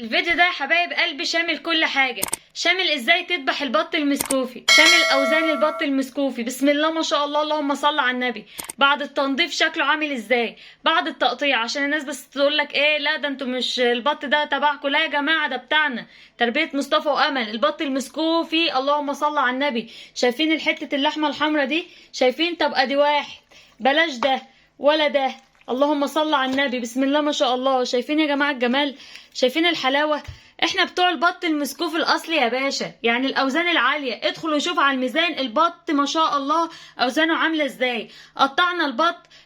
الفيديو ده يا حبايب قلبي شامل كل حاجة، شامل ازاي تذبح البط المسكوفي، شامل اوزان البط المسكوفي. بسم الله ما شاء الله، اللهم صل على النبي. بعد التنظيف شكله عامل ازاي، بعد التقطيع، عشان الناس بس تقول لك ايه لا ده انتوا مش البط ده تبعكم. لا يا جماعة، ده بتاعنا، تربية مصطفى وامل. البط المسكوفي اللهم صل على النبي. شايفين الحتة اللحمة الحمراء دي؟ شايفين؟ طب ادي واحد، بلاش ده ولا ده. اللهم صل على النبي. بسم الله ما شاء الله. شايفين يا جماعة الجمال؟ شايفين الحلاوة؟ احنا بتوع البط المسكوف الاصلي يا باشا، يعني الاوزان العالية. ادخلوا وشوف على الميزان البط ما شاء الله اوزانه عاملة ازاي. قطعنا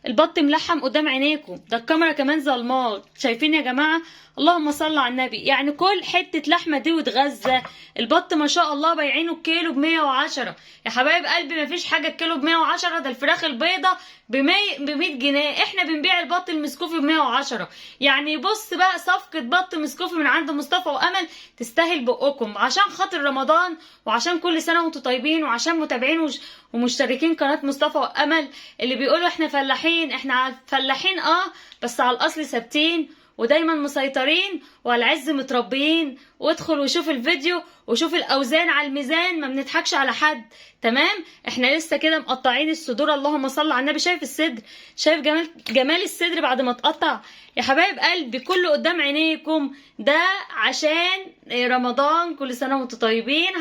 البط ملحم قدام عينيكم، ده الكاميرا كمان ظلمات. شايفين يا جماعة؟ اللهم صل على النبي. يعني كل حتة لحمة دي وتغذى. البط ما شاء الله بايعينه الكيلو ب110 يا حبايب قلبي. مفيش حاجة الكيلو ب110، ده الفراخ البيضة ب100 جنيه. احنا بنبيع البط المسكوفي ب110. يعني بص بقى، صفقة بط مسكوفي من عند مصطفى وامل تستاهل بقكم، عشان خاطر رمضان وعشان كل سنة وانتم طيبين، وعشان متابعين ومشتركين قناة مصطفى وامل اللي بيقولوا احنا فلاحين. احنا فلاحين بس على الاصل ثابتين ودايما مسيطرين وعلى العز متربيين. وادخل وشوف الفيديو وشوف الاوزان على الميزان، ما بنضحكش على حد. تمام؟ احنا لسه كده مقطعين الصدور. اللهم صل على النبي. شايف الصدر؟ شايف جمال الصدر بعد ما اتقطع؟ يا حبايب قلبي كله قدام عينيكم. ده عشان رمضان، كل سنه وانتم طيبين.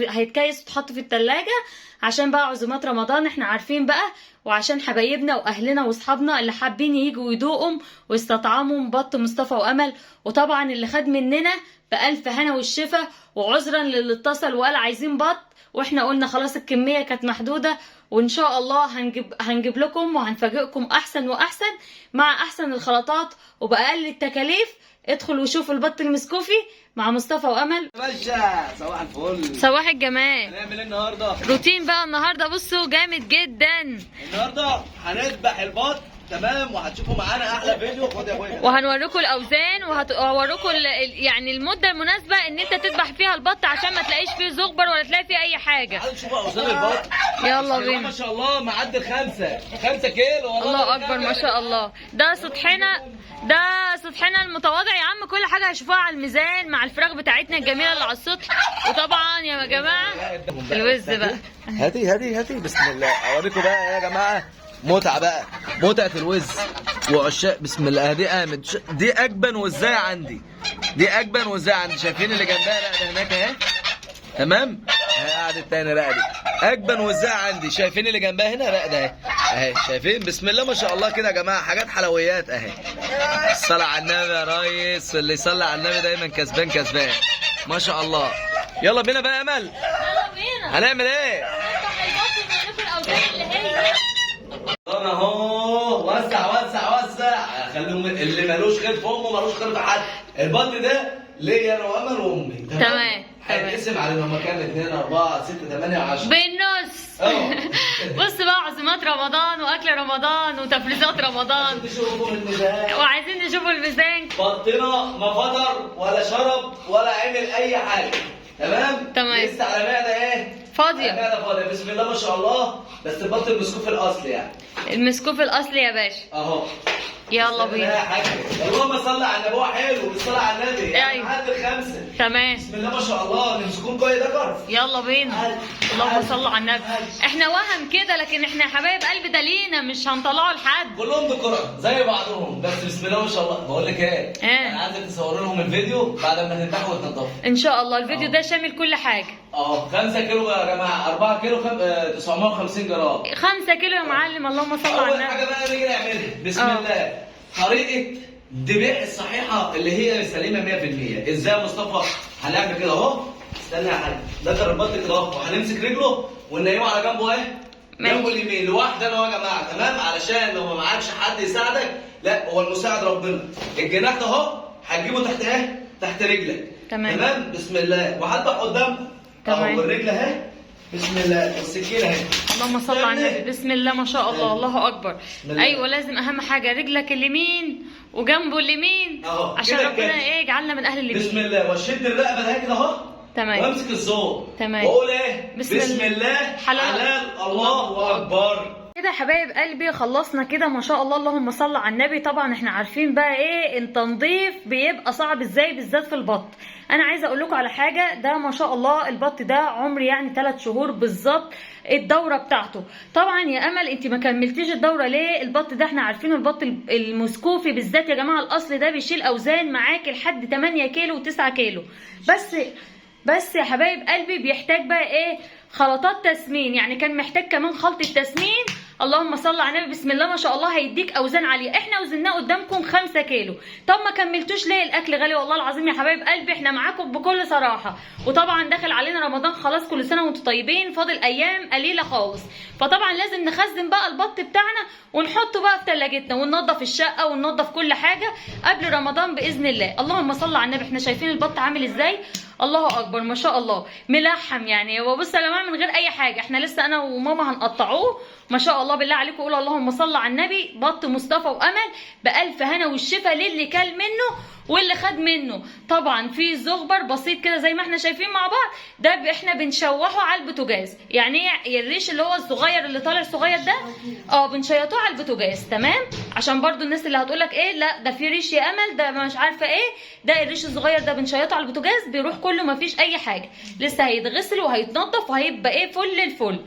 هيتكيس ويتحط في التلاجة عشان بقى عزومات رمضان، احنا عارفين بقى. وعشان حبايبنا واهلنا واصحابنا اللي حابين ييجوا ويدوقوا ويستطعموا بط مصطفى وامل. وطبعا اللي خد مننا بألف هنا والشفا. وعذرا للي اتصل وقال عايزين بط، واحنا قلنا خلاص الكمية كانت محدودة، وان شاء الله هنجيب لكم وهنفاجئكم احسن واحسن مع احسن الخلطات وبأقل التكاليف. ادخل وشوف البط المسكوفي مع مصطفى وامل. باشا صباح الفل، صباح الجمال. هنعمل ايه النهارده؟ روتين بقى النهارده. بصوا جامد جدا. النهارده هنذبح البط، تمام؟ وهتشوفوا معانا احلى فيديو. خد يا ابويا، وهنوريكم الاوزان وهوريكم يعني المده المناسبه ان انت تذبح فيها البط، عشان ما تلاقيش فيه زغبر ولا تلاقي فيه اي حاجه. تعالوا نشوفوا اوزان البط. يلا بينا. ما شاء الله معدي 5 كيلو. الله اكبر ما شاء الله. ده سطحنا المتواضع يا عم. كل حاجه هيشوفوها على الميزان مع الفراخ بتاعتنا الجميله اللي على السطح. وطبعا يا جماعه الوز بقى. هاتي بسم الله. اوريكم بقى يا جماعه متعه بقى، متعه الوز وعشاق. بسم الله. دي اجبن وزايه عندي، شايفين اللي جنبها؟ لا ده هناك اهي، تمام؟ قعدت تاني رقدي. اجبن وزايه عندي. شايفين اللي جنبها هنا؟ راقده اهي، شايفين؟ بسم الله ما شاء الله كده يا جماعه، حاجات حلويات اهي. الصلاه على النبي يا ريس، اللي يصلي على النبي دايما كسبان ما شاء الله. يلا بينا بقى يا امل. يلا بينا. هنعمل ايه؟ انا اهو. وسع. خليهم اللي مالوش خير في امه مالوش خير في حد. البط ده ليا انا وامل وامي، تمام. هيتقسم علينا. هما كام؟ 2 4 6 8 10 بالنص. بص بقى، عزومات رمضان واكل رمضان وتفليسات رمضان، وعايزين نشوفوا الميزان. بطنا ما فطر ولا شرب ولا عمل اي حاجه، تمام؟ لسه على معده ايه؟ فاضيه. معده فاضيه. بسم الله ما شاء الله. بس البط المسكوف الاصلي يعني. المسكوف الاصلي يا باشا اهو. يلا بينا. اللهم صل على النبي. هو حلو بالصلاه على النبي. ايوه. لحد 5. تمام. بسم الله ما شاء الله. نمسكون كويس ده كرف. يلا بينا. اللهم صل على النبي. احنا وهم كده، لكن احنا يا حبايب قلبي ده لينا، مش هنطلعه لحد. كلهم دكرة زي بعضهم. بس بسم الله ما شاء الله. بقول لك ايه؟ انا عايزك تصور لهم الفيديو بعد ما تذبحوا وتنضفوا ان شاء الله. الفيديو ده شامل كل حاجه. 5 كيلو يا جماعه، 4 كيلو 950 جرام. 5 كيلو يا معلم. اللهم صل على النبي. اول حاجه بقى نيجي نعملها بسم الله طريقه الذبح الصحيحه اللي هي سليمه 100%. ازاي يا مصطفى؟ هنعمل كده اهو. استنى يا حاج، ده البط كده اهو، وهنمسك رجله وننيمه على جنبه اهي، جنبه اليمين لوحده اهو يا جماعه، تمام؟ علشان لو ما معكش حد يساعدك، لا هو المساعد ربنا. الجناح ده اهو هتجيبه تحت اهي، تحت رجلك، تمام؟ بسم الله. وهذبح قدامكم اهو بالرجل اهي. بسم الله. والسكينه اهي. اللهم صل على النبي. بسم الله ما شاء الله. الله اكبر. ايوه لازم اهم حاجه رجلك اليمين وجنبه اليمين عشان ربنا ايه يجعلنا من اهل اليمين. بسم الله. واشد الرقبه ده كده اهو، تمام؟ وامسك الزور، تمام؟ واقول ايه؟ بسم الله حلال الله اكبر. كده يا حبايب قلبي خلصنا كده ما شاء الله، اللهم صل على النبي. طبعا احنا عارفين بقى ايه التنظيف بيبقى صعب ازاي بالذات في البط. انا عايزه اقول لكم على حاجه، ده ما شاء الله البط ده عمر يعني 3 شهور بالظبط الدوره بتاعته. طبعا يا امل انت ما كملتيش الدوره ليه؟ البط ده احنا عارفين البط المسكوفي بالذات يا جماعه الاصل ده بيشيل اوزان معاكي لحد 8 كيلو و9 كيلو. بس يا حبايب قلبي بيحتاج بقى ايه؟ خلطات تسمين. يعني كان محتاج كمان خلطة تسمين. اللهم صل على النبي، بسم الله ما شاء الله، هيديك اوزان عاليه. احنا وزناه قدامكم 5 كيلو. طب ما كملتوش ليه؟ الاكل غالي والله العظيم يا حبايب قلبي، احنا معاكم بكل صراحه. وطبعا داخل علينا رمضان خلاص، كل سنه وانتم طيبين، فاضل ايام قليله خالص. فطبعا لازم نخزن بقى البط بتاعنا ونحطه بقى في ثلاجتنا وننظف الشقه وننظف كل حاجه قبل رمضان باذن الله. اللهم صل على النبي. احنا شايفين البط عامل ازاي؟ الله اكبر ما شاء الله، ملحم يعني. وبصوا يا جماعه من غير اي حاجه، احنا لسه انا وماما هنقطعوه ما شاء الله. بالله عليكم قولوا اللهم صل على النبي. بط مصطفى وامل بالف هنا والشفا للي كل منه واللي خد منه. طبعا في زغبر بسيط كده زي ما احنا شايفين مع بعض، ده احنا بنشوحه على البوتاجاز. يعني ايه الريش اللي هو الصغير اللي طالع صغير ده؟ بنشيطوه على البوتاجاز. تمام، عشان برضو الناس اللي هتقولك ايه لا ده في ريش يا امل ده مش عارفه ايه، ده الريش الصغير ده بنشيطه على البوتاجاز بيروح كله، مفيش اي حاجه، لسه هيتغسل وهيتنضف وهيبقى ايه فل الفل.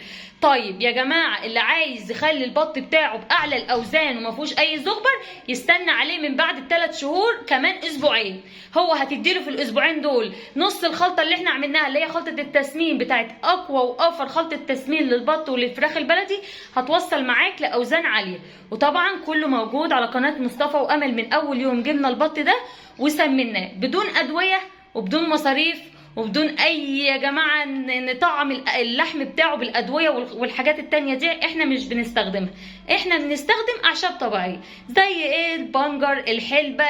طيب يا جماعه اللي عايز يخلي البط بتاعه باعلى الاوزان وما فيهوش اي زغبر يستنى عليه من بعد ال3 شهور كمان اسبوعين. هو هتديله في الاسبوعين دول نص الخلطه اللي احنا عملناها اللي هي خلطه التسمين بتاعت اقوى واوفر خلطه تسمين للبط وللفراخ البلدي، هتوصل معاك لاوزان عاليه. وطبعا كله موجود على قناه مصطفى وامل. من اول يوم جبنا البط ده وسمناه بدون ادويه وبدون مصاريف وبدون اي يا جماعه نطعم اللحم بتاعه بالادويه والحاجات التانية دي احنا مش بنستخدمها. احنا بنستخدم اعشاب طبيعيه زي ايه؟ البنجر، الحلبه،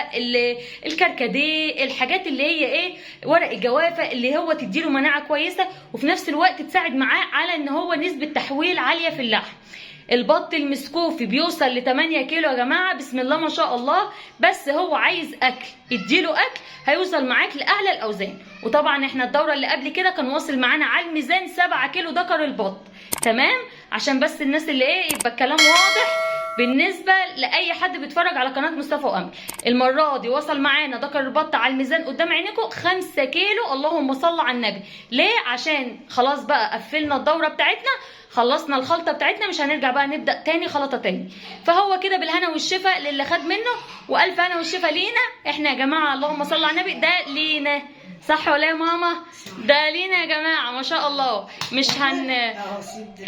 الكركديه، الحاجات اللي هي ايه؟ ورق الجوافه اللي هو تديله مناعه كويسه وفي نفس الوقت تساعد معاه على ان هو نسبه تحويل عاليه في اللحم. البط المسكوفي بيوصل ل 8 كيلو يا جماعه، بسم الله ما شاء الله. بس هو عايز اكل، اديله اكل هيوصل معاك لاعلى الاوزان. وطبعا احنا الدوره اللي قبل كده كان واصل معانا على الميزان 7 كيلو ذكر البط. تمام، عشان بس الناس اللي ايه يبقى الكلام واضح بالنسبه لاي حد بيتفرج على قناه مصطفى وامل. المره دي وصل معانا ذكر البط على الميزان قدام عينيكم 5 كيلو. اللهم صل على النبي. ليه؟ عشان خلاص بقى قفلنا الدوره بتاعتنا، خلصنا الخلطه بتاعتنا، مش هنرجع بقى نبدا تاني خلطه تاني. فهو كده بالهنا والشفا للي خد منه، والف هنا والشفا لينا احنا يا جماعه. اللهم صل على النبي. ده لينا صح ولا يا ماما؟ ده لينا يا جماعه ما شاء الله. مش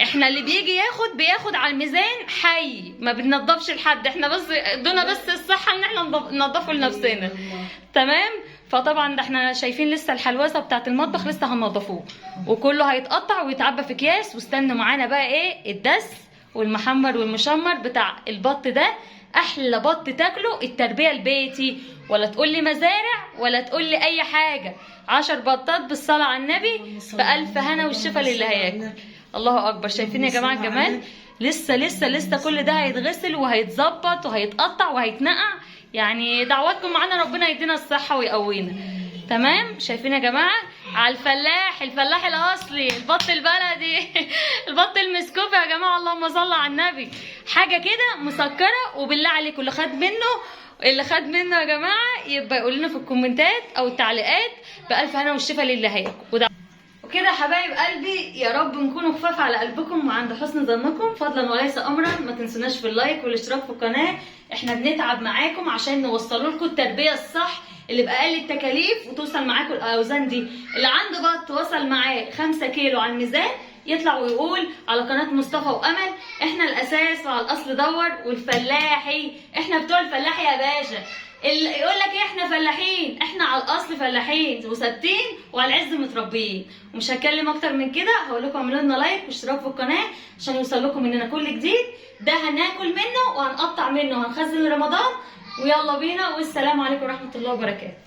احنا اللي بيجي بياخد على الميزان حي، ما بننضفش لحد، احنا بس ادونا بس الصحه ان احنا ننضفه لنفسنا. تمام. فطبعا ده احنا شايفين لسه الحلوسه بتاعت المطبخ لسه هننضفوه وكله هيتقطع ويتعبى في اكياس. واستنوا معانا بقى ايه؟ الدس والمحمر والمشمر بتاع البط ده. احلى بط تاكله التربيه البيتي، ولا تقول لي مزارع ولا تقول لي اي حاجه. 10 بطات بالصلاه على النبي بالف هنا والشفا للي هياكل. الله اكبر. شايفين يا جماعه الجمال؟ لسه كل ده هيتغسل وهيتظبط وهيتقطع وهيتنقع. يعني دعواتكم معانا ربنا يدينا الصحه ويقوينا. تمام. شايفين يا جماعه؟ على الفلاح الاصلي، البط البلدي البط المسكوفي يا جماعه. اللهم صل على النبي. حاجه كده مسكره. وبالله عليكم اللي خد منه يا جماعه يبقى يقول لنا في الكومنتات او التعليقات بالف هنا والشفا لله هياكل. وكده يا حبايب قلبي يا رب نكونوا خفاف على قلبكم وعند حسن ظنكم. فضلا وليس امرا ما تنسوناش في اللايك والاشتراك في القناه. احنا بنتعب معاكم عشان نوصلوا لكم التربيه الصح اللي باقل التكاليف وتوصل معاكم الاوزان دي. اللي عنده بط وصل معاه 5 كيلو على الميزان يطلع ويقول على قناه مصطفى وامل. احنا الاساس وعلى الاصل دور والفلاحي. احنا بتوع الفلاحي يا باشا. اللي يقول لك ايه احنا فلاحين، احنا على الاصل فلاحين وثابتين وعلى العز متربيين. ومش هتكلم اكتر من كده. هقول لكم اعملوا لنا لايك واشتراك في القناه عشان يوصل لكم مننا كل جديد. ده هناكل منه وهنقطع منه وهنخزن رمضان. ويلا بينا والسلام عليكم ورحمه الله وبركاته.